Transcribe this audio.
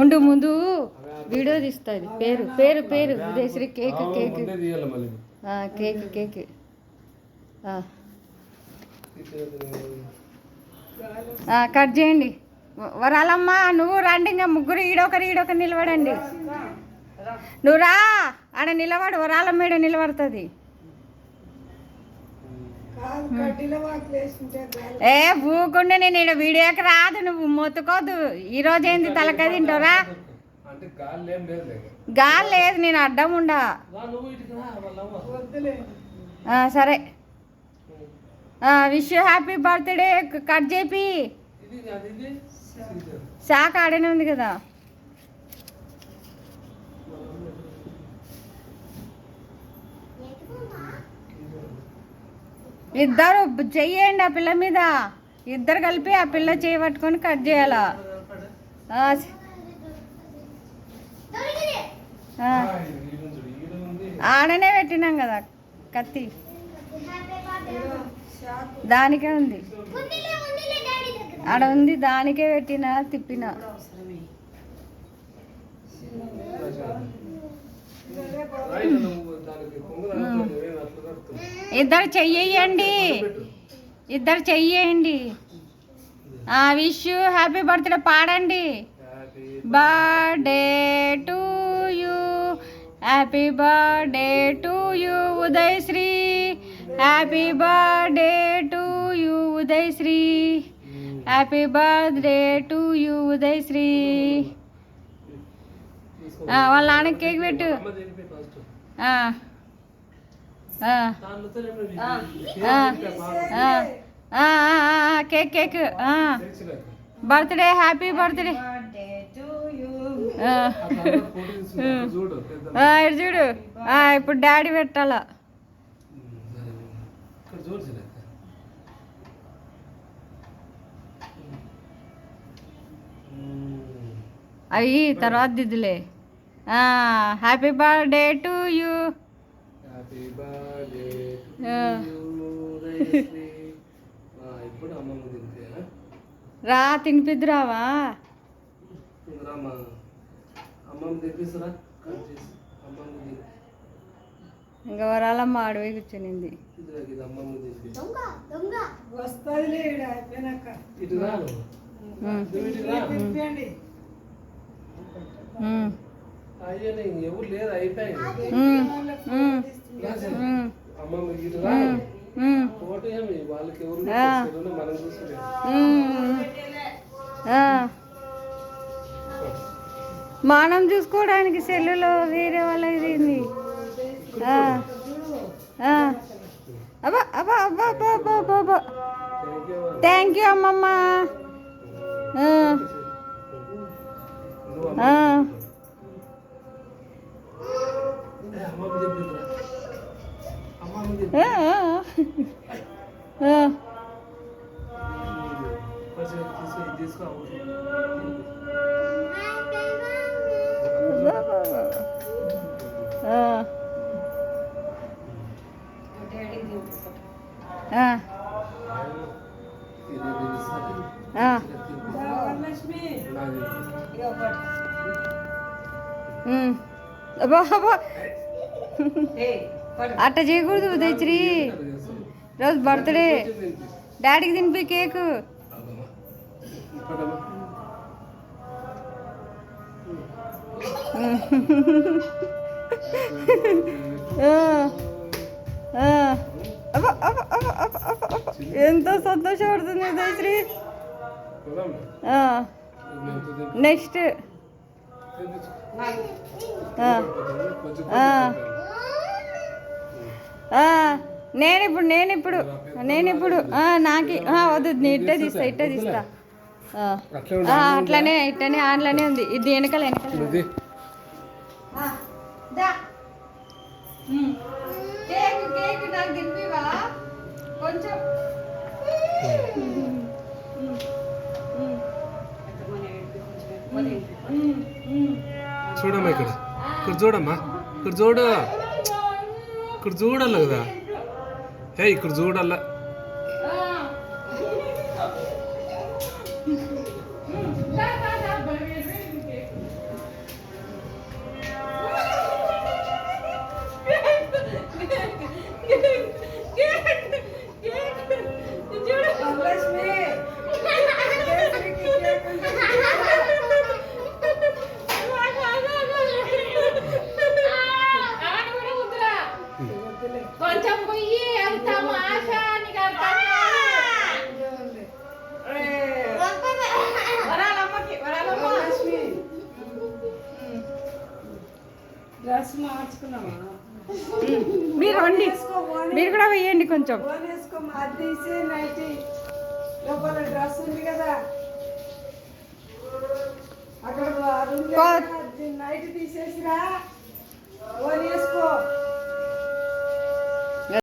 ఉండు ముందు వీడియో తీస్తుంది. పేరు పేరు పేరు Udayasri. Cake cake cake cake cut చేయండి. వరాలమ్మ నువ్వు రండి, ఇంకా ముగ్గురు ఈడొకరు నిలబడండి. నువ్వు రా, ఆడ నిలబడు. వరాలమ్మ ఈడ నిలబడుతుంది. ఏ ఊకుండే, నేను ఈడ వీడియోకి రాదు. నువ్వు మొత్తుకోద్దు. ఈరోజు ఏంది తలకాయ తింటావురా? గాలి లేదు, నేను అడ్డం ఉండా. సరే, విష్ హ్యాపీ బర్త్డే. కట్ చేపి శాఖ ఆడనే ఉంది కదా. ఇద్దరు చెయ్యండి ఆ పిల్ల మీద. ఇద్దరు కలిపి ఆ పిల్ల చేయి పట్టుకొని కట్ చేయాలా. ఆడనే పెట్టినాం కదా కత్తి, దానికే ఉంది. ఆడ ఉంది, దానికే పెట్టిన తిప్పిన. ఇద్దరు చెయ్యండి, ఇద్దరు చెయ్యండి. విష్ హ్యాపీ బర్త్డే పాడండి. Birthday to you, happy birthday to you Udayasri, happy birthday to you Udayasri, happy birthday to you Udayasri. వాళ్ళ నాన్నకి కేక్ పెట్టు. Cake cake birthday, happy birthday. చూడు, ఇప్పుడు డాడీ పెట్టాలా. అయ్యి తర్వాత దిద్దులే. Happy birthday to you. రా తినిపిద్దురావా. ఇంకా వరాలమ్మ అడవి కూర్చొనింది. ఎవరు లేదు, అయిపోయి వాళ్ళకి ఎవరు మనం చూసుకోలేదు. మనం చూసుకోవడానికి సెల్లులో వేరే వాళ్ళది. అబ్బా అబ్బా అబ్బా అబ్బా అబ్బా అబ్బా అబ్బా. థ్యాంక్ యూ అమ్మమ్మ. అట్ట చేయకూడదు ఉదయశ్రీ. రోజు బర్త్డే, డాడీకి తినిపి కేకు. ఎంత సంతోషపడుతుంది ఉదయశ్రీ. నెక్స్ట్ నేనిప్పుడు నాకు వద్దు, ఇట్టే తీస్తా. అట్లానే ఇట్టనే ఆన్లోనే ఉంది. ఇది వెనకాల కేక్ నాకు తినిపివా కొంచెం. చూడమ్మా, ఇక్కడ చూడమ్మా, ఇక్కడ చూడు, ఇక్కడ చూడాలి కదా. ఇక్కడ చూడాల. కొంచెం పోయి వెళ్తాము ఆశ నీకు అర్థం వరాలమ్మకి వరాలమ్మ డ్రెస్ మార్చుకున్నావా మీరు వండి మీరు కూడా వేయండి కొంచెం ఫోన్ వేసుకో అది తీసి నైట్ లోపల డ్రెస్ ఉంది కదా అక్కడ రూమ్ నైట్ తీసేసిరా ఫోన్ వేసుకో